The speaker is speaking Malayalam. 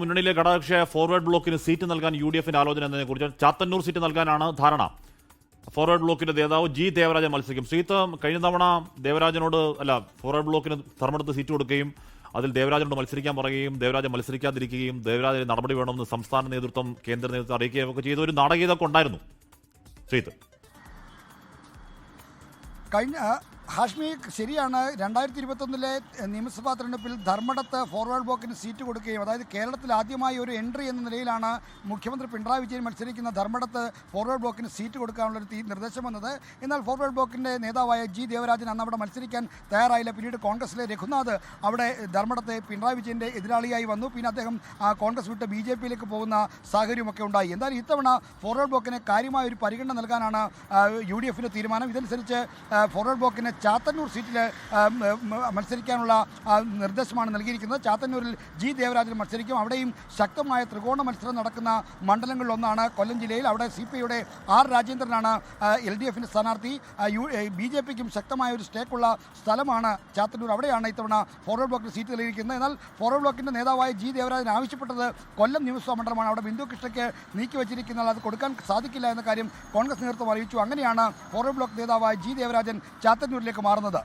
മുന്നണിയിലെ ഘടകകക്ഷിയായ ഫോർവേഡ് ബ്ലോക്കിന് സീറ്റ് നൽകാൻ യുഡിഎഫിന്റെ ആലോചന എന്നതിനെക്കുറിച്ച് ചാത്തന്നൂർ സീറ്റ് നൽകാനാണ് ധാരണ. ഫോർവേഡ് ബ്ലോക്കിന്റെ നേതാവ് ജി ദേവരാജൻ മത്സരിക്കും. ശ്രീത്ത്, കഴിഞ്ഞ തവണ ഫോർവേഡ് ബ്ലോക്കിന് ധർമ്മടത്ത് സീറ്റ് കൊടുക്കുകയും അതിൽ ദേവരാജനോട് മത്സരിക്കാൻ പറയുകയും ദേവരാജൻ മത്സരിക്കാതിരിക്കുകയും ദേവരാജന് നടപടി വേണമെന്ന് സംസ്ഥാന നേതൃത്വം കേന്ദ്ര നേതൃത്വം അറിയിക്കുകയും ഒക്കെ ചെയ്ത ഒരു നാടകീയതൊക്കെ ഉണ്ടായിരുന്നു. ശ്രീത്ത്, കഴിഞ്ഞ ഹാഷ്മി ശരിയാണ്. 2021 നിയമസഭാ തെരഞ്ഞെടുപ്പിൽ ധർമ്മടത്ത് ഫോർവേഡ് ബ്ലോക്കിന് സീറ്റ് കൊടുക്കുകയും, അതായത് കേരളത്തിൽ ആദ്യമായി ഒരു എൻട്രി എന്ന നിലയിലാണ് മുഖ്യമന്ത്രി പിണറായി വിജയൻ മത്സരിക്കുന്ന ധർമ്മടത്ത് ഫോർവേഡ് ബ്ലോക്കിന് സീറ്റ് കൊടുക്കാനുള്ളൊരു നിർദ്ദേശം വന്നത്. എന്നാൽ ഫോർവേഡ് ബ്ലോക്കിൻ്റെ നേതാവായ ജി ദേവരാജൻ അന്ന് അവിടെ മത്സരിക്കാൻ തയ്യാറായില്ല. പിന്നീട് കോൺഗ്രസിലെ രഘുനാഥ് അവിടെ ധർമ്മടത്തെ പിണറായി വിജയൻ്റെ എതിരാളിയായി വന്നു. പിന്നെ അദ്ദേഹം കോൺഗ്രസ് വിട്ട് BJP-യിലേക്ക് പോകുന്ന സാഹചര്യമൊക്കെ ഉണ്ടായി. എന്തായാലും ഇത്തവണ ഫോർവേഡ് ബ്ലോക്കിന് കാര്യമായ ഒരു പരിഗണന നൽകാനാണ് UDF-ന്റെ തീരുമാനം. ഇതനുസരിച്ച് ഫോർവേഡ് ബ്ലോക്കിന് ചാത്തന്നൂർ സീറ്റിൽ മത്സരിക്കാനുള്ള നിർദ്ദേശമാണ് നൽകിയിരിക്കുന്നത്. ചാത്തന്നൂരിൽ ജി ദേവരാജൻ മത്സരിക്കും. അവിടെയും ശക്തമായ ത്രികോണ മത്സരം നടക്കുന്ന മണ്ഡലങ്ങളിലൊന്നാണ് കൊല്ലം ജില്ലയിൽ. അവിടെ CPI-യുടെ R രാജേന്ദ്രനാണ് LDF-ന്റെ സ്ഥാനാർത്ഥി. BJP-ക്കും ശക്തമായ ഒരു സ്റ്റേക്കുള്ള സ്ഥലമാണ് ചാത്തന്നൂർ. അവിടെയാണ് ഇത്തവണ ഫോർവേഡ് ബ്ലോക്കിന് സീറ്റ് നൽകിയിരിക്കുന്നത്. എന്നാൽ ഫോർവേഡ് ബ്ലോക്കിൻ്റെ നേതാവായ ജി ദേവരാജൻ ആവശ്യപ്പെട്ടത് കൊല്ലം നിയമസഭാ മണ്ഡലമാണ്. അവിടെ ബിന്ദു കൃഷ്ണയ്ക്ക് നീക്കി വച്ചിരിക്കുന്നത് അത് കൊടുക്കാൻ സാധിക്കില്ല എന്ന കാര്യം കോൺഗ്രസ് നേതൃത്വം അറിയിച്ചു. അങ്ങനെയാണ് ഫോർവേഡ് ബ്ലോക്ക് നേതാവായ ജി ദേവരാജൻ ചാത്തന്നൂരിലേക്ക് മാറുന്നത്.